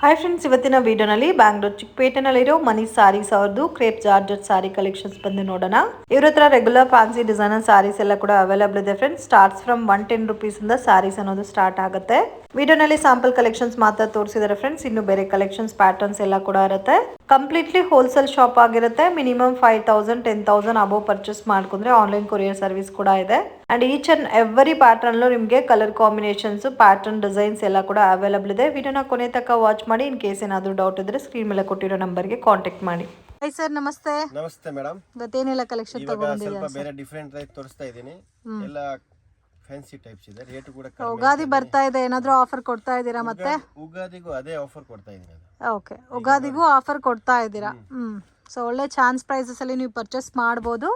Hi friends, ಇವತ್ತಿನ ವಿಡಿಯೋನಲ್ಲಿ ಬ್ಯಾಂಗ್ಳೂರ್ ಚಿಕ್ಕಪೇಟೆನಲ್ಲಿರೋ ಮನಿ ಸಾರೀಸ್ ಅವ್ರದ್ದು ಕ್ರೇಪ್ ಜಾರ್ಜೆಟ್ ಸಾರಿ ಕಲೆಕ್ಷನ್ಸ್ ಬಂದು ನೋಡೋಣ. ಇವ್ರ ಹತ್ರ ರೆಗ್ಯುಲರ್ ಫ್ಯಾನ್ಸಿ ಡಿಸೈನರ್ ಸಾರೀಸ್ ಎಲ್ಲ ಕೂಡ ಅವೈಲೇಬಲ್ ಇದೆ ಫ್ರೆಂಡ್ಸ್. ಸ್ಟಾರ್ಟ್ಸ್ ಫ್ರಮ್ 110 rupees ಇಂದ ಸಾರೀಸ್ ಅನ್ನೋದು ಸ್ಟಾರ್ಟ್ ಆಗುತ್ತೆ. ವಿಡಿಯೋನಲ್ಲಿ ಸ್ಯಾಂಪಲ್ ಕಲೆಕ್ಷನ್ಸ್ ಮಾತ್ರ ತೋರಿಸಿದ್ದಾರೆ ಫ್ರೆಂಡ್ಸ್. ಇನ್ನು ಬೇರೆ ಕಲೆಕ್ಷನ್ಸ್ ಪ್ಯಾಟರ್ನ್ಸ್ ಎಲ್ಲ ಕೂಡ ಇರುತ್ತೆ. ಕಂಪ್ಲೀಟ್ಲಿ ಹೋಲ್ಸೇಲ್ ಶಾಪ್ ಆಗಿರುತ್ತೆ. ಮಿನಿಮಮ್ 5,000 10,000 ಅಬೋ ಪರ್ಚೇಸ್ ಮಾಡ್ಕೊಂಡ್ರೆ ಆನ್ಲೈನ್ ಕೊರಿಯರ್ ಸರ್ವಿಸ್ ಕೂಡ ಇದೆ. And each and every pattern ನಿಮಗೆ ಕಲರ್ ಕಾಂಬಿನೇಷನ್ಸ್, ಪ್ಯಾಟರ್ನ್, ಡಿಸೈನ್ಸ್ ಎಲ್ಲ ಕೂಡ ಅವೈಲೇಬಲ್ ಇದೆ. ವಿಡಿಯೋನ ಕೊನೆ ತನಕ ವಾಚ್ ಮಾಡಿ. ಇನ್ ಕೇಸ್ ಏನಾದರೂ ಡೌಟ್ ಇದ್ರೆ ಸ್ಕ್ರೀನ್ ಮೇಲೆ ಕೊಟ್ಟಿರೋ ನಂಬರ್ಗೆ ಕಾಂಟ್ಯಾಕ್ಟ್ ಮಾಡಿ. ಹೈ ಸರ್, ನಮಸ್ತೆ. ನಮಸ್ತೆ ಮೇಡಮ್. ಇವತ್ತೇನೆಲ್ಲ ಕಲೆಕ್ಷನ್ ತಗೊಂಡಿದ್ದೀರಾ? ಸ್ವಲ್ಪ ಬೇರೆ ಡಿಫರೆಂಟ್ ಟೈಪ್ ತೋರಿಸ್ತಾ ಇದ್ದೀನಿ. ಎಲ್ಲ ಫ್ಯಾನ್ಸಿ ಟೈಪ್ಸ್ ಇದೆ. ರೇಟ್ ಕೂಡ ಕಡಿಮೆ. ಉಗಾದಿ ಬರ್ತಾ ಇದೆ, ಏನಾದರೂ ಆಫರ್ ಕೊಡ್ತಾ ಇದ್ದೀರಾ? ಮತ್ತೆ ಉಗಾದಿಗೂ ಅದೇ ಆಫರ್ ಕೊಡ್ತಾ ಇದ್ದೀನಿ. ಓಕೆ, ಉಗಾದಿಗೂ ಆಫರ್ ಕೊಡ್ತಾ ಇದ್ದೀರಾ. ಸೊ ಒಳ್ಳೆ ಚಾನ್ಸ್ ಪ್ರೈಸಸ್ ಅಲ್ಲಿ ನೀವು ಪರ್ಚೇಸ್ ಮಾಡ್ಬೋದು.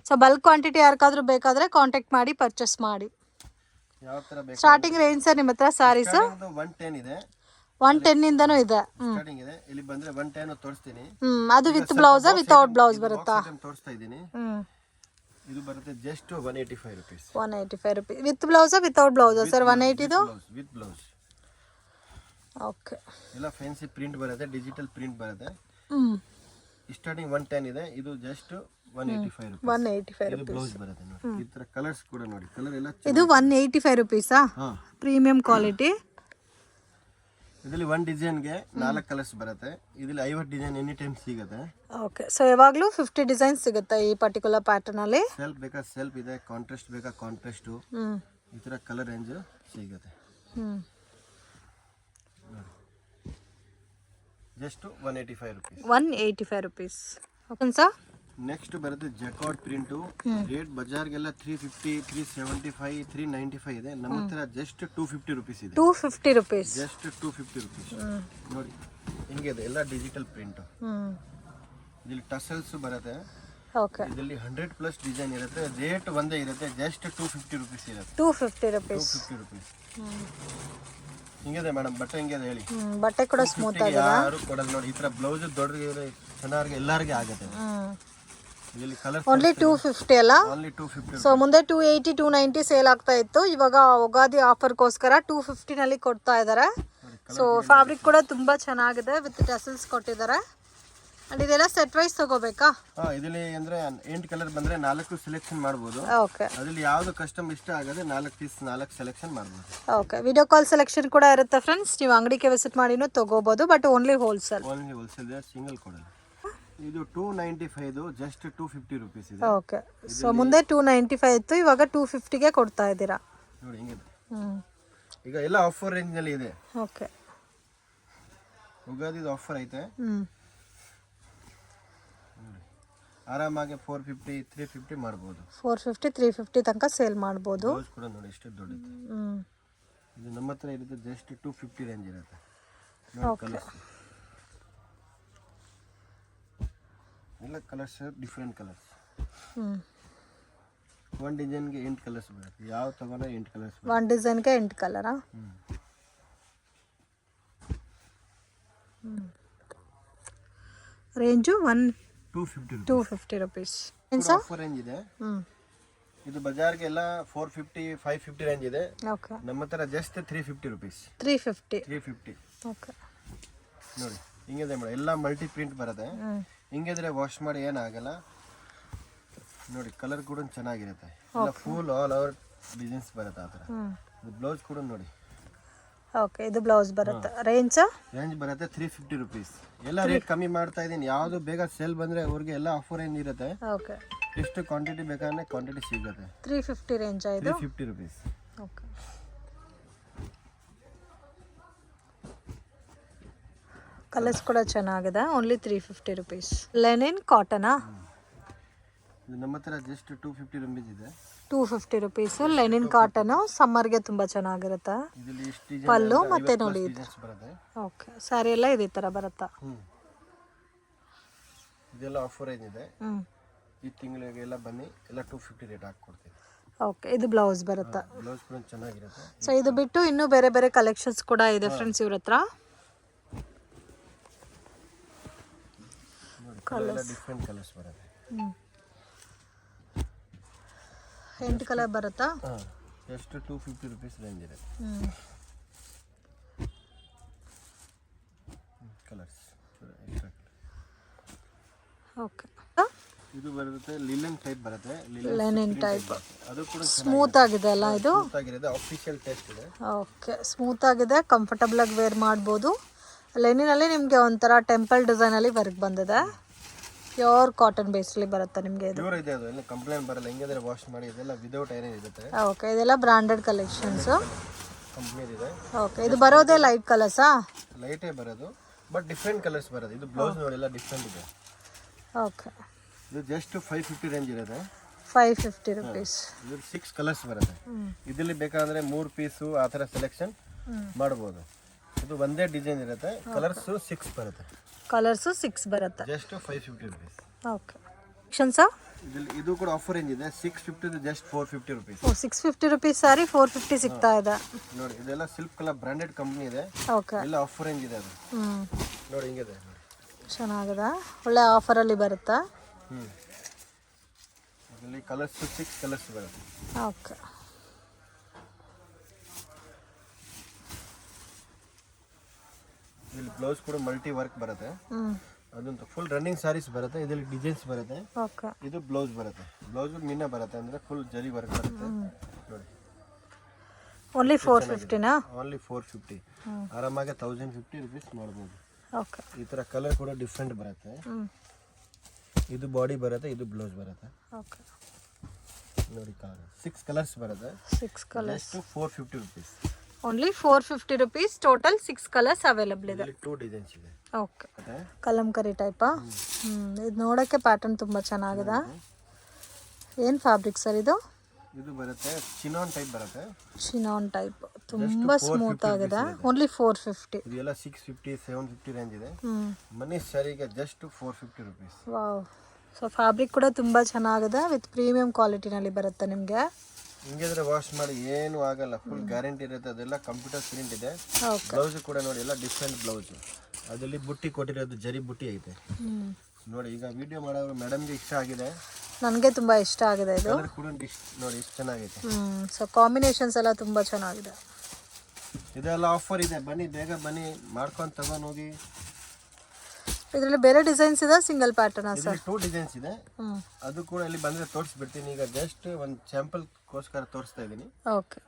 ಸೊ ಬಲ್ಕ್ ಕ್ವಾಂಟಿಟಿ ಯಾರಿಗಾದ್ರೂ ಬೇಕಾದ್ರೆ ಕಾಂಟ್ಯಾಕ್ಟ್ ಮಾಡಿ ಪರ್ಚೇಸ್ ಮಾಡಿ. ಯಾವ ತರ ಬೇಕು? ಸ್ಟಾರ್ಟಿಂಗ್ ರೇಂಜ್ ಸರ್ ನಿಮ್ಮ ಹತ್ರ ಸಾರೀಸ್ 110 ಇದೆ. 110 ಇಂದನೂ ಇದೆ. ಸ್ಟಾರ್ಟಿಂಗ್ ಇದೆ. ಇಲ್ಲಿ ಬಂದ್ರೆ 110 ತೋರಿಸ್ತೀನಿ. ಅದು ವಿತ್ ಬ್ಲೌಸ್ ವಿತೌಟ್ ಬ್ಲೌಸ್ ಬರುತ್ತಾ? ತೋರಿಸ್ತಾ ಇದ್ದೀನಿ. ಇದು ಬರುತ್ತೆ just 185 rupees. 185 rupees with blouse without blouse sir? 180 ಇದು ವಿತ್ ಬ್ಲೌಸ್. ಓಕೆ, ಎಲ್ಲ ಫ್ಯಾನ್ಸಿ ಪ್ರಿಂಟ್ ಬರುತ್ತೆ, ಡಿಜಿಟಲ್ ಪ್ರಿಂಟ್ ಬರುತ್ತೆ. ಸ್ಟಾರ್ಟಿಂಗ್ 110 ಇದೆ. ಇದು ಜಸ್ಟ್ 185 rupees. 185 ಇದು ಬ್ಲೌಸ್ ಬರುತ್ತೆ ನೋಡಿ. ಈ ತರ ಕಲರ್ಸ್ ಕೂಡ ನೋಡಿ. ಕಲರ್ ಎಲ್ಲ ಇದು 185 rupees ಪ್ರೀಮಿಯಂ ಕ್ವಾಲಿಟಿ. ಇದರಲ್ಲಿ ಒಂದು ಡಿಸೈನ್ಗೆ 4 ಕಲರ್ಸ್ ಬರುತ್ತೆ. ಇದರಲ್ಲಿ 50 ಡಿಸೈನ್ ಎನಿ ಟೈಮ್ ಸಿಗುತ್ತೆ. ಓಕೆ, ಸೊ ಯಾವಾಗಲೂ 50 ಡಿಸೈನ್ಸ್ ಸಿಗುತ್ತೆ ಈ ಪರ್ಟಿಕ್ಯುಲರ್ ಪ್ಯಾಟರ್ನ್ ಅಲ್ಲಿ. ಸೆಲ್ಫ್ ಬೇಕಾ ಸೆಲ್ಫ್ ಇದೆ, ಕಾಂಟ್ರಾಸ್ಟ್ ಬೇಕಾ ಕಾಂಟ್ರಾಸ್ಟ್. ಈ ತರ ಕಲರ್ ರೇಂಜ್ ಸಿಗುತ್ತೆ. Just 185 rupees. 185 rupees. Okay sir. Next ಬರುತ್ತೆ ಜಕಾರ್ಡ್ ಪ್ರಿಂಟ್. ರೇಟ್ ಬಜಾರ್ಗೆಲ್ಲ 350, 375, 395 ಇದೆ. ನಮ್ಮ ಹತ್ರ ಜಸ್ಟ್ 250 rupees ಇದೆ. 250 rupees. Just 250 rupees. ನೋಡಿ ಹಿಂಗೆ ಇದೆ. ಎಲ್ಲ ಡಿಜಿಟಲ್ ಪ್ರಿಂಟ್. ಇಲ್ಲಿ ಟಸಲ್ಸ್ ಬರುತ್ತೆ. ಓಕೆ, ಇದರಲ್ಲಿ 100+ ಡಿಸೈನ್ ಇರುತ್ತೆ. ರೇಟ್ ಒಂದೇ ಇರುತ್ತೆ. ಜಸ್ಟ್ 250 rupees ಇರುತ್ತೆ. 250 rupees. 250 rupees. ಹಿಂಗಿದೆ ಮೇಡಮ್. ಬಟ್ಟೆ ಹಿಂಗಿದೆ ಹೇಳಿ. ಬಟ್ಟೆ ಕೂಡ ಸ್ಮೂತ್ ಆಗಿದೆ. ಯಾರು ಕೊಡಲ್ಲ ನೋಡಿ. ಈ ತರ ಬ್ಲೌಸ್ ದೊಡ್ಡಗೆ ಚೆನ್ನಾಗಿ ಎಲ್ಲರಿಗೆ ಆಗುತ್ತೆ. ಇಲ್ಲಿ ಕಲರ್ ಓನ್ಲಿ 250 ಅಲ್ಲ? ಓನ್ಲಿ 250. ಸೊ ಮುಂದೆ 280 290 ಸೇಲ್ ಆಗ್ತಾ ಇತ್ತು. ಇವಾಗ ಉಗಾದಿ ಆಫರ್ಗೋಸ್ಕರ 250 ನಲ್ಲಿ ಕೊಡ್ತಾ ಇದ್ದಾರೆ. ಸೊ ಫ್ಯಾಬ್ರಿಕ್ ಕೂಡ ತುಂಬಾ ಚೆನ್ನಾಗಿದೆ. ವಿತ್ ಟಸಲ್ಸ್ ಕೊಟ್ಟಿದ್ದಾರೆ. ಅಂಡ್ ಇದೆಲ್ಲ ಸೆಟ್ ವೈಸ್ ತಗೋಬೇಕಾ? ಇದರಲ್ಲಿ ಅಂದ್ರೆ 8 ಕಲರ್ ಬಂದ್ರೆ 4 ಸೆಲೆಕ್ಷನ್ ಮಾಡಬಹುದು. ಓಕೆ, ಅದರಲ್ಲಿ ಯಾವುದು ಕಸ್ಟಮ್ ಇಷ್ಟ ಆಗದೆ 4 ಪೀಸ್ 4 ಸೆಲೆಕ್ಷನ್ ಮಾಡಬಹುದು. ಓಕೆ, ವಿಡಿಯೋ ಕಾಲ್ ಸೆಲೆಕ್ಷನ್ ಕೂಡ ಇರುತ್ತೆ ಫ್ರೆಂಡ್ಸ್. ನೀವು ಅಂಗಡಿಗೆ ವಿಸಿಟ್ ಮಾಡಿನೂ ತಗೋಬಹುದು. But only wholesale. Only wholesale, single ಕೊಡಲ್ಲ. ಇದು 295 ಜಸ್ಟ್ 250 rupees ಇದೆ. ಓಕೆ, ಸೊ ಮುಂದೆ 295 ಇತ್ತು, ಇವಾಗ 250 ಗೆ ಕೊಡ್ತಾ ಇದ್ದೀರಾ ನೋಡಿ. ಹಿಂಗಿದೆ. ಈಗ ಎಲ್ಲ ಆಫರ್ ರೇಂಜ್ ನಲ್ಲಿ ಇದೆ. ಓಕೆ, ಉಗಾದಿದು ಆಫರ್ ಐತೆ. ಆರಾಮಾಗಿ 450 350 ಮಾಡಬಹುದು. 450 350 ತನಕ ಸೇಲ್ ಮಾಡಬಹುದು. ಬ್ಲೌಸ್ ಕೂಡ ನೋಡಿ ಎಷ್ಟು ದೊಡ್ಡದು. ಇದು ನಮ್ಮ ಹತ್ರ ಇರುತ್ತೆ ಜಸ್ಟ್ 250 ರೇಂಜ್ ಇರುತ್ತೆ. ಓಕೆ, ಎಲ್ಲ ಕಲರ್ಸ್ ಡಿಫರೆಂಟ್ ಕಲರ್ಸ್. ಒಂದು ಡಿಸೈನ್ಗೆ 8 ಕಲರ್ಸ್ ಬರುತ್ತೆ. ಯಾವ ತಗೊಂಡ್ರೆ 8 ಕಲರ್ಸ್ ಬರುತ್ತೆ. ಒಂದು ಡಿಸೈನ್ಗೆ 8 ಕಲರಾ? Range 250 rupees. ಆಫರ್ ರೇಂಜ್ ಇದೆ. ಇದು ಬಜಾರ್ಗೆ ಎಲ್ಲ 450 550 ರೇಂಜ್ ಇದೆ. ಓಕೆ, ನಮ್ಮ ಹತ್ರ ಜಸ್ಟ್ 350 rupees. 350. ಓಕೆ, ನೋಡಿ ಹಿಂಗಿದೆ ಮೇಡಮ್. ಎಲ್ಲ ಮಲ್ಟಿ ಪ್ರಿಂಟ್ ಬರುತ್ತೆ. ಹಿಂಗಿದ್ರೆ ವಾಶ್ ಮಾಡಿ ಏನಾಗಲ್ಲ ನೋಡಿ. ಕಲರ್ ಕೂಡ ಚೆನ್ನಾಗಿರುತ್ತೆ. ಎಲ್ಲ ಫುಲ್ ಆಲ್ ಓವರ್ ಡಿಸೈನ್ಸ್ ಬರುತ್ತೆ ಆ ಥರ. ಇದು ಬ್ಲೌಸ್ ಕೂಡ ನೋಡಿ. ಓಕೆ, ಇದು ಬ್ಲೌಸ್ ಬರುತ್ತೆ. ರೇಂಜ್ ಬರುತ್ತೆ 350 rupees. ಎಲ್ಲ ರೇಟ್ ಕಮ್ಮಿ ಮಾಡ್ತಾ ಇದ್ದೀನಿ. ಯಾವುದು ಬೇಗ ಸೇಲ್ ಬಂದ್ರೆ ಅವ್ರಿಗೆ ಎಲ್ಲ ಆಫರ್ ಏನು ಇರುತ್ತೆ. ಓಕೆ, ಎಷ್ಟು ಕ್ವಾಂಟಿಟಿ ಬೇಕಾದ್ರೆ ಕ್ವಾಂಟಿಟಿ ಸಿಗುತ್ತೆ. 350 ರೇಂಜ್ ಇದು. 350 rupees. ಓಕೆ, ಕಲರ್ಸ್ ಕೂಡ ಚೆನ್ನಾಗಿದೆ. Only 350 rupees. ಲೆನಿನ್ ಕಾಟನಾ? ಇದು ನಮ್ಮ ಹತ್ರ ಜಸ್ಟ್ 250 rupees ಇದೆ. 250 rupees ಲೆನಿನ್ ಕಾಟನ್. ಸಮ್ಮರ್ಗೆ ತುಂಬಾ ಚೆನ್ನಾಗಿರುತ್ತೆ. ಇದರಲ್ಲಿ ಎಷ್ಟು ಡಿಸೈನ್ ಪಲ್ಲು ಮತ್ತೆ ನೋಡಿ ಬರುತ್ತೆ. ಓಕೆ, ಸಾರಿ ಎಲ್ಲ ಇದೇ ತರ ಬರುತ್ತಾ? ಇದೆಲ್ಲ ಆಫರ್ ಏನಿದೆ. ಈ ತಿಂಗಳಿಗೆ ಎಲ್ಲ ಬನ್ನಿ. ಎಲ್ಲ 250 ರೇಟ್ ಹಾಕ್ಕೊಡ್ತೀವಿ. ಓಕೆ, ಇದು ಬ್ಲೌಸ್ ಬರುತ್ತೆ. ಬ್ಲೌಸ್ ಕೂಡ ಚೆನ್ನಾಗಿರುತ್ತೆ. ಸೊ ಇದು ಬಿಟ್ಟು ಇನ್ನೂ ಬೇರೆ ಬೇರೆ ಕಲೆಕ್ಷನ್ಸ್ ಕೂಡ ಇದೆ ಫ್ರೆಂಡ್ಸ್ ಇವ್ರ ಹತ್ರ. ಕಲರ್ಸ್ ಡಿಫರೆಂಟ್ ಕಲರ್ಸ್ ಬರುತ್ತೆ. 8 ಕಲರ್ ಬರುತ್ತಾ? ಎಷ್ಟು 250 rupees ರೇಂಜ್ ಇದೆ. ಕಲರ್ಸ್. ಓಕೆ, ಇದು ಬರುತ್ತೆ ಲಿನನ್ ಟೈಪ್ ಬರುತ್ತೆ. Lenin type. ಅದು ಕೂಡ ಸ್ಮೂತ್ ಆಗಿದೆ ಅಲ್ಲ ಇದು? ಸ್ಮೂತ್ ಆಗಿದೆ, ಆಫಿಷಿಯಲ್ ಟೆಸ್ಟ್ ಇದೆ. ಓಕೆ, ಸ್ಮೂತ್ ಆಗಿದೆ, ಕಂಫರ್ಟಬಲ್ ಆಗಿ ವೇರ್ ಮಾಡ್ಬೋದು. ಲೆನಿನಲ್ಲಿ ನಿಮಗೆ ಒಂಥರ ಟೆಂಪಲ್ ಡಿಸೈನಲ್ಲಿ ವರ್ಕ್ ಬಂದಿದೆ. ಪ್ಯೂರ್ ಕಾಟನ್ ಬೇಸ್ಲಿ ಬರುತ್ತೆ ನಿಮಗೆ ಇದು. ಪ್ಯೂರ್ ಇದೆ, ಅದು ಎಲ್ಲ ಕಂಪ್ಲೇಂಟ್ ಬರಲ್ಲ. ಹೆಂಗಿದ್ರೆ ವಾಶ್ ಮಾಡಿ ಇದೆಲ್ಲ ವಿದೌಟ್ ಐರನ್ ಇರುತ್ತೆ. ಓಕೆ, ಇದೆಲ್ಲ ಬ್ರಾಂಡೆಡ್ ಕಲೆಕ್ಷನ್ಸು. ಕಂಪ್ನಿ ಇದೆ. ಓಕೆ, ಇದು ಬರೋದೇ ಲೈಟ್ ಕಲರ್ಸಾ? ಲೈಟೇ ಬರೋದು, ಬಟ್ ಡಿಫ್ರೆಂಟ್ ಕಲರ್ಸ್ ಬರೋದು. ಇದು ಬ್ಲೌಸ್ ನೋಡಿ ಎಲ್ಲ ಡಿಫ್ರೆಂಟ್ ಇದೆ. ಓಕೆ, ಇದು ಜಸ್ಟ್ 550 ರೇಂಜ್ ಇರುತ್ತೆ. 550 ರುಪೀಸ್. ಇದು 6 ಕಲರ್ಸ್ ಬರುತ್ತೆ. ಇದರಲ್ಲಿ ಬೇಕಾದ್ರೆ 3 ಪೀಸು ಆ ಥರ ಸೆಲೆಕ್ಷನ್ ಮಾಡ್ಬೋದು. ಇದು ಒಂದೇ ಡಿಸೈನ್ ಇರುತ್ತೆ, ಕಲರ್ಸು 6 ಬರುತ್ತೆ. ಕಲರ್ಸು 6 ಬರುತ್ತೆ. Just 550 rupees. ಓಕೆ, ಸರ್ ಇದು ಕೂಡ ಆಫರ್ ರೇಂಜ್ ಇದೆ. 650 ಜಸ್ಟ್ 450 ರುಪೀಸ್. 650 ರುಪೀಸ್ ಸಾರಿ 450 ಸಿಗ್ತಾ ಇದೆ ನೋಡಿ. ಇದೆಲ್ಲ ಸಿಲ್ಕ್ ಕಲರ್ ಬ್ರಾಂಡೆಡ್ ಕಂಪ್ನಿ ಇದೆ. ಓಕೆ, ಎಲ್ಲ ಆಫರ್ ರೇಂಜ್ ಇದೆ ಅದು. ನೋಡಿ ಹಿಂಗಿದೆ, ಚೆನ್ನಾಗಿದೆ, ಒಳ್ಳೆ ಆಫರಲ್ಲಿ ಬರುತ್ತಾ? ಇದರಲ್ಲಿ ಕಲರ್ಸ್ 6 ಕಲರ್ಸ್ ಬರುತ್ತೆ. ಓಕೆ, ಇಲ್ಲಿ ಬ್ಲೌಸ್ ಕೂಡ ಮಲ್ಟಿ ವರ್ಕ್ ಬರುತ್ತೆ. ಅದಂತ ಫುಲ್ ರನ್ನಿಂಗ್ ಸಾರೀಸ್ ಬರುತ್ತೆ. ಇದರಲ್ಲಿ ಡಿಸೈನ್ಸ್ ಬರುತ್ತೆ. ಓಕೆ, ಇದು ಬ್ಲೌಸ್ ಬರುತ್ತೆ. ಬ್ಲೌಸ್ ಮಿನ್ನ ಬರುತ್ತೆ, ಅಂದ್ರೆ ಫುಲ್ ಜರಿ ವರ್ಕ್ ಬರುತ್ತೆ. ನೋಡಿ, ಓನ್ಲಿ 450ನಾ? ಓನ್ಲಿ 450. ಆರಾಮಾಗಿ 1050 ರುಪೀಸ್ ಮಾಡ್ಬೋದು. ಓಕೆ, ಈ ಥರ ಕಲರ್ ಕೂಡ ಡಿಫ್ರೆಂಟ್ ಬರುತ್ತೆ. ಇದು ಬಾಡಿ ಬರುತ್ತೆ, ಇದು ಬ್ಲೌಸ್ ಬರುತ್ತೆ. ಓಕೆ, ನೋಡಿ ಕಲರ್ 6 ಕಲರ್ಸ್ ಬರುತ್ತೆ. 6 colours. Just 450 rupees. Only 450 rupees. Total 6 colours available ಇದೆ. 2 ಡಿಸೈನ್ಸ್ ಇದೆ. ಓಕೆ, ಕಲಂಕರಿ ಟೈಪಾ? ಇದು ನೋಡೋಕ್ಕೆ ಪ್ಯಾಟರ್ನ್ ತುಂಬ ಚೆನ್ನಾಗಿದೆ. ಏನು ಫ್ಯಾಬ್ರಿಕ್ ಸರ್ ಇದು? ಇದು ಬರುತ್ತೆ ಚಿನಾನ್ ಟೈಪ್ ಬರುತ್ತೆ. ಚಿನಾನ್ ಟೈಪ್, ತುಂಬ ಸ್ಮೂತ್ ಆಗಿದೆ. ಓನ್ಲಿ 450. ಇದು ಎಲ್ಲ 650 750 ರೇಂಜ್ ಇದೆ. ಮನಿ ಸ್ಯಾರಿಗೆ just 450 rupees. Wow, so fabric ಕೂಡ ತುಂಬ ಚೆನ್ನಾಗಿದೆ, ವಿತ್ ಪ್ರೀಮಿಯಂ ಕ್ವಾಲಿಟಿನಲ್ಲಿ ಬರುತ್ತೆ ನಿಮಗೆ. ಹಿಂಗಿದ್ರೆ ವಾಶ್ ಮಾಡಿ ಏನು ಆಗಲ್ಲ, ಫುಲ್ ಗ್ಯಾರಂಟಿ ಇರುತ್ತೆ. ಅದೆಲ್ಲ ಕಂಪ್ಯೂಟರ್ ಪ್ರಿಂಟ್ ಇದೆ. ಬ್ಲೌಸ್ ಕೂಡ ನೋಡಿ ಎಲ್ಲ ಡಿಫ್ರೆಂಟ್ ಬ್ಲೌಸ್. ಅದರಲ್ಲಿ ಬುಟ್ಟಿ ಕೊಟ್ಟಿರೋದು ಜರಿ ಬುಟ್ಟಿ ಐತೆ ನೋಡಿ. ಈಗ ವಿಡಿಯೋ ಮಾಡೋರು ಮೇಡಮ್ಗೆ ಇಷ್ಟ ಆಗಿದೆ, ನನಗೆ ತುಂಬ ಇಷ್ಟ ಆಗಿದೆ ಇದು. ಕಲರ್ ಕೂಡ ನೋಡಿ ಎಷ್ಟು ಚೆನ್ನಾಗೈತೆ. ಸೊ ಕಾಂಬಿನೇಷನ್ಸ್ ಎಲ್ಲ ತುಂಬ ಚೆನ್ನಾಗಿದೆ. ಇದೆಲ್ಲ ಆಫರ್ ಇದೆ, ಬನ್ನಿ ಬೇಗ ಬನ್ನಿ, ಮಾಡ್ಕೊಂಡು ತಗೊಂಡು ಹೋಗಿ. ಇದರಲ್ಲಿ ಬೇರೆ ಡಿಸೈನ್ಸ್ ಇದೆ, ಸಿಂಗಲ್ ಪ್ಯಾಟರ್ನ್ ಸರ್? 2 ಡಿಸೈನ್ಸ್ ಇದೆ. ಅದು ಕೂಡ ಇಲ್ಲಿ ಬಂದರೆ ತೋರಿಸ್ಬಿಡ್ತೀನಿ. ಈಗ ಜಸ್ಟ್ ಒಂದು ಸ್ಯಾಂಪಲ್ಗೋಸ್ಕರ ತೋರಿಸ್ತಾ ಇದ್ದೀನಿ. ಓಕೆ,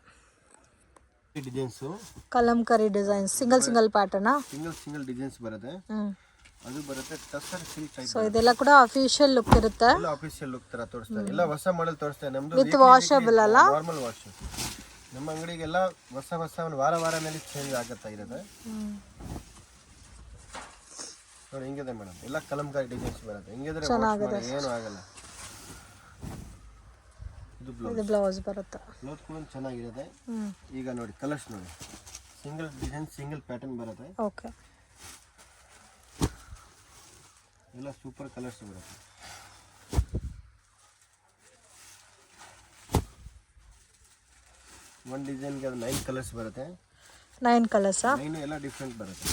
ಈ ಡಿಸೈನ್ಸು ಕಲಂಕರಿ ಡಿಸೈನ್ಸ್, ಸಿಂಗಲ್ ಪ್ಯಾಟರ್ನಾ? ಸಿಂಗಲ್ ಡಿಸೈನ್ಸ್ ಬರುತ್ತೆ. ಅದು ಬರುತ್ತೆ ಟಸರ್ ಸಿಲ್ಕ್ ಟೈಪ್. ಸೊ ಇದೆಲ್ಲ ಕೂಡ ಅಫಿಷಿಯಲ್ ಲುಕ್ ಇರುತ್ತೆ. ಎಲ್ಲ ಅಫಿಷಿಯಲ್ ಲುಕ್ ತರ ತೋರಿಸ್ತಾರೆ. ಎಲ್ಲ ಹೊಸ ಮಾಡೆಲ್ ತೋರಿಸ್ತಾರೆ. ನಮ್ದು ವಿತ್ ವಾಷಬಲ್ ಅಲ್ಲ? Normal wash. ನಮ್ಮ ಅಂಗಡಿಗೆಲ್ಲ ಹೊಸ ಒಂದು ವಾರನಲ್ಲಿ ಚೇಂಜ್ ಆಗುತ್ತಾ ಇರುತ್ತೆ. ನೋಡಿ ಹಿಂಗಿದೆ ಮೇಡಮ್, ಎಲ್ಲ ಕಲಂಕಾರಿ ಡಿಸೈನ್ಸ್ ಬರುತ್ತೆ. ಹಿಂಗಿದ್ರೆ ಏನು ಆಗಲ್ಲ. ಇದು ಬ್ಲೌಸ್ ಬರುತ್ತೆ. ಬ್ಲೌಸ್ ಕೂಡ ಚೆನ್ನಾಗಿರುತ್ತೆ. ಈಗ ನೋಡಿ ಕಲರ್ಸ್ ನೋಡಿ, ಸಿಂಗಲ್ ಡಿಸೈನ್ ಸಿಂಗಲ್ ಪ್ಯಾಟರ್ನ್ ಬರುತ್ತೆ. ಓಕೆ, ಎಲ್ಲ ಸೂಪರ್ ಕಲರ್ಸ್ ಬರುತ್ತೆ. ಒಂದು ಡಿಸೈನ್ಗೆ ಅದು 9 ಕಲರ್ಸ್ ಬರುತ್ತೆ. 9 ಕಲರ್ಸಾ? 9 ಎಲ್ಲ ಡಿಫ್ರೆಂಟ್ ಬರುತ್ತೆ.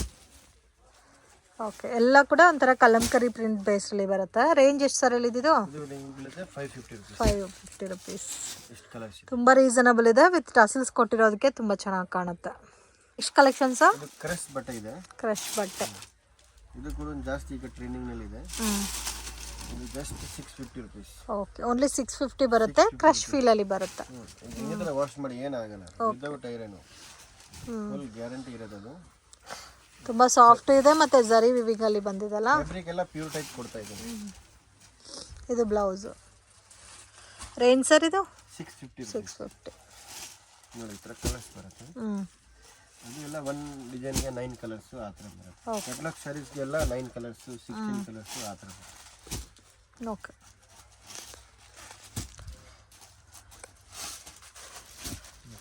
ಓಕೆ, ಎಲ್ಲ ಕೂಡ ಒಂಥರ ಕಲಂಕರಿ ಪ್ರಿಂಟ್ ಬೇಸ್ಲಿ ಬರುತ್ತೆ. ರೇಂಜ್ ಎಷ್ಟು ಸರ್ ಹೇಳಿದ್ದು? ಇದು ಬೀಳುತ್ತೆ 550 ರುಪೀಸ್. 550 ರುಪೀಸ್. ಎಷ್ಟು ಕಲರ್ಸ್ ಇದೆ, ತುಂಬ ರೀಸನಬಲ್ ಇದೆ. ವಿತ್ ಟಸಲ್ಸ್ ಕೊಟ್ಟಿರೋದಕ್ಕೆ ತುಂಬ ಚೆನ್ನಾಗಿ ಕಾಣುತ್ತೆ. ಎಷ್ಟು ಕಲೆಕ್ಷನ್ಸ್? ಇದು ಕ್ರಶ್ ಬಟ್ಟೆ ಇದೆ. ಕ್ರಶ್ ಬಟ್ಟೆ ಇದು ಕೂಡ ಜಾಸ್ತಿ ಈಗ ಟ್ರೆಂಡಿಂಗ್ ನಲ್ಲಿ ಇದೆ. ಇದು ಜಸ್ಟ್ 650 ರುಪೀಸ್. ಓಕೆ, ಓನ್ಲಿ 650 ಬರುತ್ತೆ. ಕ್ರಶ್ ಫೀಲ್ ಅಲ್ಲಿ ಬರುತ್ತೆ. ಹಿಂಗಿದ್ರೆ ವಾಶ್ ಮಾಡಿ ಏನಾಗಲ್ಲ, ವಿದೌಟ್ ಐರನ್, ಫುಲ್ ಗ್ಯಾರಂಟಿ ಇರೋದು. ಅದು ತುಂಬಾ ಸಾಫ್ಟ್ ಇದೆ, ಮತ್ತೆ ಜರಿ ವಿವಿಂಗ್ ಅಲ್ಲಿ ಬಂದಿದಲ್ಲ. ಫ್ಯಾಬ್ರಿಕ್ ಎಲ್ಲ ಪ್ಯೂರ್ ಟೈಪ್ ಕೊಡ್ತಾ ಇದ್ದೀನಿ. ಇದು ಬ್ಲೌಸ್. ರೇಂಜ್ ಸರ್ ಇದು? 650. 650. ನೋಡಿ ಈ ಥರ ಕಲರ್ಸ್ ಬರುತ್ತೆ. ಅದು ಎಲ್ಲ ಒಂದು ಡಿಸೈನ್ಗೆ 9 ಕಲರ್ಸ್ ಆ ಥರ ಬರುತ್ತೆ. ಕೆಟ್ಲಾಗ್ ಸ್ಯಾರೀಸ್ಗೆಲ್ಲ 9 ಕಲರ್ಸ್ 16 ಕಲರ್ಸ್ ಆ ಥರ ಬರುತ್ತೆ. ಓಕೆ,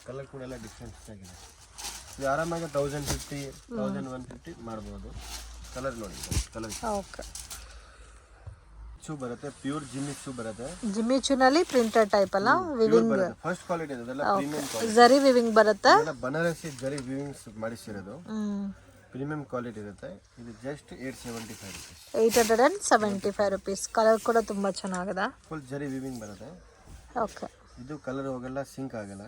ಕಲರ್ ಕೂಡ ಎಲ್ಲ ಡಿಫ್ರೆನ್ಸ್ ಆಗಿದೆ. ಇದು ಆರಾಮಾಗಿ 1050 1150 ಮಾಡ್ಬೋದು. ಕಲರ್ ನೋಡಿ ಕಲರ್. ಓಕೆ, ಶೂ ಬರುತ್ತೆ, ಪ್ಯೂರ್ ಜಿಮ್ಮಿ ಶೂ ಬರುತ್ತೆ. ಜಿಮ್ಮಿ ಚೂನಲ್ಲಿ ಪ್ರಿಂಟೆಡ್ ಟೈಪ್ ಅಲ್ಲ, ವಿವಿಂಗ್ ಫಸ್ಟ್ ಕ್ವಾಲಿಟಿ ಇದೆ. ಅದೆಲ್ಲ ಪ್ರೀಮಿಯಂ ಕ್ವಾಲಿಟಿ. ಜರಿ ವಿವಿಂಗ್ ಬರುತ್ತೆ. ಇದೆಲ್ಲ ಬನಾರಸಿ ಜರಿ ವಿವಿಂಗ್ಸ್ ಮಾಡಿಸಿರೋದು. ಪ್ರೀಮಿಯಂ ಕ್ವಾಲಿಟಿ ಇರುತ್ತೆ. ಇದು ಜಸ್ಟ್ 875 ರುಪೀಸ್. 875 ರುಪೀಸ್. ಕಲರ್ ಕೂಡ ತುಂಬ ಚೆನ್ನಾಗಿದೆ. ಫುಲ್ ಜರಿ ವಿವಿಂಗ್ ಬರುತ್ತೆ. ಓಕೆ, ಇದು ಕಲರ್ ಹೋಗಲ್ಲ, ಸಿಂಕ್ ಆಗಲ್ಲ.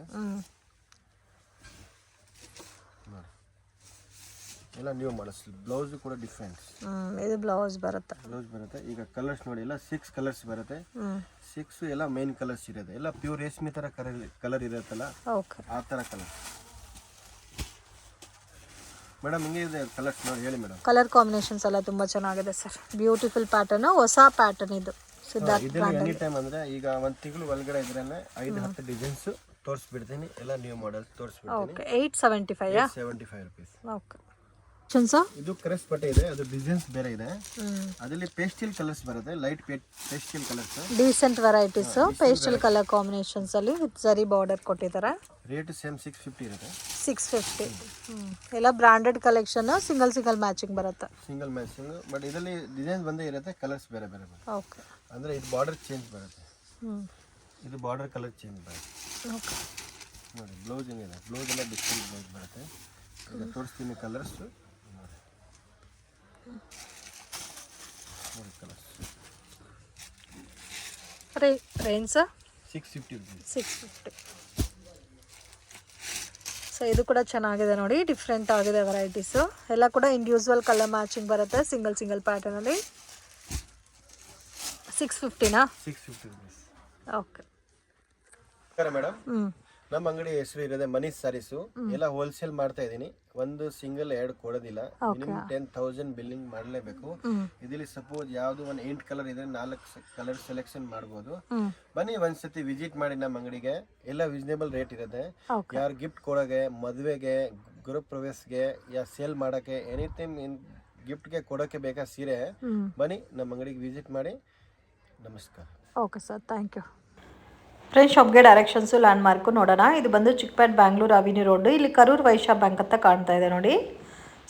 ಎಲ್ಲ ನ್ಯೂ ಮಾಡಲ್ಸ್. ಬ್ಲೌಸ್ ಕೂಡ ಡಿಫ್ರೆಂಟ್. ಇದು ಬ್ಲೌಸ್ ಬರುತ್ತೆ. ಈಗ ಕಲರ್ಸ್ ನೋಡಿ, ಎಲ್ಲ 6 ಕಲರ್ಸ್ ಬರುತ್ತೆ. 6 ಎಲ್ಲ ಮೇನ್ ಕಲರ್ಸ್ ಇರುತ್ತೆ, ಎಲ್ಲ ಪ್ಯೂರ್ ರೇಷ್ಮೆ ತರ ಕಲರ್ ಇರುತ್ತಲ್ಲ, ಆ ತರ ಕಲರ್. ಮೇಡಮ್ ಹಿಂಗೆ ಇದೆ ಕಲರ್ಸ್ ನೋಡಿ, ಹೇಳಿ ಮೇಡಮ್. ಕಲರ್ ಕಾಂಬಿನೇಷನ್ಸ್ ಎಲ್ಲ ತುಂಬಾ ಚೆನ್ನಾಗಿದೆ ಸರ್. ಬ್ಯೂಟಿಫುಲ್ ಪ್ಯಾಟರ್ನ್, ಹೊಸ ಪ್ಯಾಟರ್ನ್ ಇದು ಸಿದ್ಧಾರ್ಥ್ ಬ್ರಾಂಡ್. ಎನಿ ಟೈಮ್ ಅಂದ್ರೆ ಈಗ 1 ತಿಂಗಳು ಒಳಗಡೆ ಇದ್ರೇನೆ 5-10 ಡಿಸೈನ್ಸ್ ತೋರಿಸ್ಬಿಡ್ತೀನಿ, ಎಲ್ಲ ನ್ಯೂ ಮಾಡೆಲ್ ತೋರಿಸ್ಬಿಡ್ತೀನಿ. Okay, 875 rupees. ಓಕೆ. ಇದು ಕ್ರೆಸ್ ಬಟ್ಟೆ ಇದೆ, ಅದು ಡಿಸೈನ್ಸ್ ಬೇರೆ ಇದೆ. ಅದರಲ್ಲಿ ಪೇಸ್ಟಲ್ ಕಲರ್ಸ್ ಬರುತ್ತೆ, light pastel colours. Decent varieties pastel colour combinations ಅಲ್ಲಿ ವಿತ್ ಜರಿ ಬಾರ್ಡರ್ ಕೊಟ್ಟಿದ್ದಾರೆ. ರೇಟ್ ಸೇಮ್ 650 ಇರುತ್ತೆ. 650. ಎಲ್ಲ ಬ್ರಾಂಡೆಡ್ ಕಲೆಕ್ಷನ್, ಸಿಂಗಲ್ ಮ್ಯಾಚಿಂಗ್ ಬರುತ್ತೆ. ಸಿಂಗಲ್ ಮ್ಯಾಚಿಂಗ್, ಬಟ್ ಇದರಲ್ಲಿ ಡಿಸೈನ್ ಬಂದೇ ಇರುತ್ತೆ, ಕಲರ್ಸ್ ಬೇರೆ ಬೇರೆ ಬರುತ್ತೆ. ಓಕೆ. ಅಂದ್ರೆ ಇದು ಬಾರ್ಡರ್ ಚೇಂಜ್ ಬರುತ್ತೆ, ಇದು ಬಾರ್ಡರ್ ಕಲರ್ ಚೇಂಜ್ ಬರುತ್ತೆ. ಓಕೆ ನೋಡಿ, ಬ್ಲೌಸ್ ಏನಿದೆ, ಬ್ಲೌಸ್ ಎಲ್ಲ ಡಿಫ್ರೆಂಟ್ ಬ್ಲೌಸ್ ಬರುತ್ತೆ. ಈಗ ತೋರಿಸ್ತೀನಿ ಕಲರ್ಸ್ ನೋಡಿ, ಕಲರ್ಸ್. Range 650 rupees. 650. ಸೊ ಇದು ಕೂಡ ಚೆನ್ನಾಗಿದೆ ನೋಡಿ, ಡಿಫ್ರೆಂಟ್ ಆಗಿದೆ ವೆರೈಟೀಸು. ಎಲ್ಲ ಕೂಡ ಇಂಡಿವಿಜುವಲ್ ಕಲರ್ ಮ್ಯಾಚಿಂಗ್ ಬರುತ್ತೆ, ಸಿಂಗಲ್ ಪ್ಯಾಟರ್ನಲ್ಲಿ. 650ನಾ? 650 rupees. Okay madam. ನಮ್ಮ ಅಂಗಡಿ ಹೆಸರು ಇರೋದೆ ಮನೀಶ್ ಸ್ಯಾರೀಸು. ಎಲ್ಲ ಹೋಲ್ಸೇಲ್ ಮಾಡ್ತಾ ಇದ್ದೀನಿ, ಒಂದು ಸಿಂಗಲ್ 2 ಕೊಡೋದಿಲ್ಲ. ಮಿನಿಮಮ್ 10,000 ಬಿಲ್ಲಿಂಗ್ ಮಾಡಲೇಬೇಕು. ಇದರಲ್ಲಿ ಸಪೋಸ್ ಯಾವ್ದು ಒಂದು 8 ಕಲರ್ ಇದೆ, 4 ಕಲರ್ ಸೆಲೆಕ್ಷನ್ ಮಾಡ್ಬೋದು. ಬನ್ನಿ ಒಂದ್ಸತಿ ವಿಸಿಟ್ ಮಾಡಿ ನಮ್ಮ ಅಂಗಡಿಗೆ, ಎಲ್ಲ ರೀಸನೇಬಲ್ ರೇಟ್ ಇರುತ್ತೆ. ಯಾರು ಗಿಫ್ಟ್ ಕೊಡೋಕೆ, ಮದುವೆಗೆ, ಗೃಹ ಪ್ರವೇಶಗೆ, ಯಾ ಸೇಲ್ ಮಾಡೋಕ್ಕೆ, ಎನಿಥಿಂಗ್ ಗಿಫ್ಟ್ಗೆ ಕೊಡೋಕೆ ಬೇಕಾ ಸೀರೆ, ಬನ್ನಿ ನಮ್ಮ ಅಂಗಡಿಗೆ ವಿಸಿಟ್ ಮಾಡಿ. ನಮಸ್ಕಾರ. Okay sir, thank you. Friends, ಶಾಪ್ಗೆ ಡೈರೆಕ್ಷನ್ಸು ಲ್ಯಾಂಡ್ ಮಾರ್ಕು ನೋಡೋಣ. ಇದು ಬಂದು ಚಿಕ್ಕಪೇಟ್ ಬ್ಯಾಂಗ್ಳೂರು ಅವಿನ್ಯೂ ರೋಡು. ಇಲ್ಲಿ ಕರೂರ್ ವೈಶ್ಯ ಬ್ಯಾಂಕ್ ಅಂತ ಕಾಣ್ತಾ ಇದೆ ನೋಡಿ.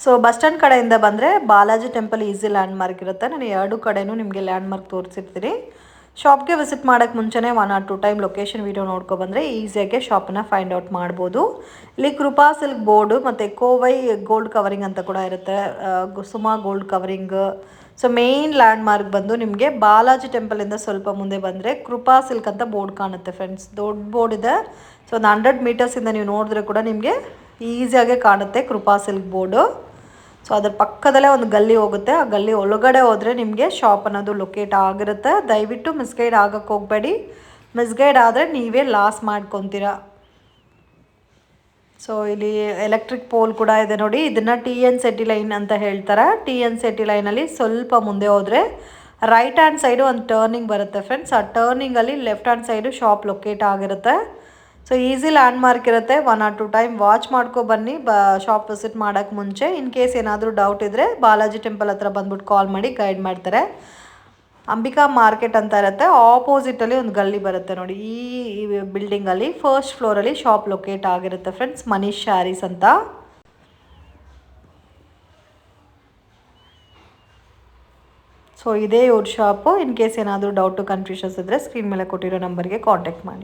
ಸೊ ಬಸ್ ಸ್ಟ್ಯಾಂಡ್ ಕಡೆಯಿಂದ ಬಂದರೆ Balaji temple easy landmark ಇರುತ್ತೆ. ನಾನು 2 ಕಡೆನೂ ನಿಮಗೆ ಲ್ಯಾಂಡ್ ಮಾರ್ಕ್ ತೋರಿಸಿರ್ತೀನಿ. ಶಾಪ್ಗೆ ವಿಸಿಟ್ ಮಾಡೋಕ್ಕೆ ಮುಂಚೆನೇ 1 or 2 ಟೈಮ್ ಲೊಕೇಶನ್ ವೀಡಿಯೋ ನೋಡ್ಕೊಬಂದರೆ ಈಸಿಯಾಗಿ ಶಾಪನ್ನು ಫೈಂಡ್ ಔಟ್ ಮಾಡ್ಬೋದು. ಇಲ್ಲಿ ಕೃಪಾ ಸಿಲ್ಕ್ ಬೋರ್ಡು ಮತ್ತು ಕೋವೈ ಗೋಲ್ಡ್ ಕವರಿಂಗ್ ಅಂತ ಕೂಡ ಇರುತ್ತೆ, Suma gold covering. So main land mark ಬಂದು ನಿಮಗೆ ಬಾಲಾಜಿ ಟೆಂಪಲಿಂದ ಸ್ವಲ್ಪ ಮುಂದೆ ಬಂದರೆ ಕೃಪಾ ಸಿಲ್ಕ್ ಅಂತ ಬೋರ್ಡ್ ಕಾಣುತ್ತೆ ಫ್ರೆಂಡ್ಸ್. ದೊಡ್ಡ ಬೋರ್ಡ್ ಇದೆ. ಸೊ ಒಂದು 100 ಮೀಟರ್ಸಿಂದ ನೀವು ನೋಡಿದ್ರೆ ಕೂಡ ನಿಮಗೆ ಈಸಿಯಾಗೆ ಕಾಣುತ್ತೆ ಕೃಪಾ ಸಿಲ್ಕ್ ಬೋರ್ಡು. ಸೊ ಅದ್ರ ಪಕ್ಕದಲ್ಲೇ ಒಂದು ಗಲ್ಲಿ ಹೋಗುತ್ತೆ, ಆ ಗಲ್ಲಿ ಒಳಗಡೆ ಹೋದರೆ ನಿಮಗೆ ಶಾಪ್ ಅನ್ನೋದು ಲೊಕೇಟ್ ಆಗಿರುತ್ತೆ. ದಯವಿಟ್ಟು ಮಿಸ್ಗೈಡ್ ಆಗೋಕ್ಕೆ ಹೋಗಬೇಡಿ, ಮಿಸ್ಗೈಡ್ ಆದರೆ ನೀವೇ ಲಾಸ್ ಮಾಡ್ಕೊತೀರಾ. ಸೊ ಇಲ್ಲಿ ಎಲೆಕ್ಟ್ರಿಕ್ ಪೋಲ್ ಕೂಡ ಇದೆ ನೋಡಿ. ಇದನ್ನು TN City ಲೈನ್ ಅಂತ ಹೇಳ್ತಾರೆ. TN City ಲೈನಲ್ಲಿ ಸ್ವಲ್ಪ ಮುಂದೆ ಹೋದರೆ ರೈಟ್ ಹ್ಯಾಂಡ್ ಸೈಡು ಒಂದು ಟರ್ನಿಂಗ್ ಬರುತ್ತೆ ಫ್ರೆಂಡ್ಸ್. ಆ ಟರ್ನಿಂಗಲ್ಲಿ left hand side shop locate ಆಗಿರುತ್ತೆ. ಸೊ ಈಸಿ ಲ್ಯಾಂಡ್ ಮಾರ್ಕ್ ಇರುತ್ತೆ. 1 or 2 ಟೈಮ್ ವಾಚ್ ಮಾಡ್ಕೊ ಬನ್ನಿ ಶಾಪ್ ವಿಸಿಟ್ ಮಾಡೋಕ್ಕೆ ಮುಂಚೆ. ಇನ್ ಕೇಸ್ ಏನಾದರೂ ಡೌಟ್ ಇದ್ದರೆ ಬಾಲಾಜಿ ಟೆಂಪಲ್ ಹತ್ರ ಬಂದ್ಬಿಟ್ಟು ಕಾಲ್ ಮಾಡಿ ಗೈಡ್ ಮಾಡ್ತಾರೆ. ಅಂಬಿಕಾ ಮಾರ್ಕೆಟ್ ಅಂತ ಇರುತ್ತೆ, ಆಪೋಸಿಟಲ್ಲಿ ಒಂದು ಗಲ್ಲಿ ಬರುತ್ತೆ ನೋಡಿ. ಈ ಬಿಲ್ಡಿಂಗಲ್ಲಿ ಫಸ್ಟ್ ಫ್ಲೋರಲ್ಲಿ ಶಾಪ್ ಲೊಕೇಟ್ ಆಗಿರುತ್ತೆ ಫ್ರೆಂಡ್ಸ್, ಮನೀಶ್ ಸ್ಯಾರೀಸ್ ಅಂತ. ಸೊ ಇದೇ ಇವ್ರ ಶಾಪು. ಇನ್ ಕೇಸ್ ಏನಾದರೂ ಡೌಟು ಕನ್ಫ್ಯೂಷನ್ಸ್ ಇದ್ದರೆ ಸ್ಕ್ರೀನ್ ಮೇಲೆ ಕೊಟ್ಟಿರೋ ನಂಬರ್ಗೆ ಕಾಂಟ್ಯಾಕ್ಟ್ ಮಾಡಿ.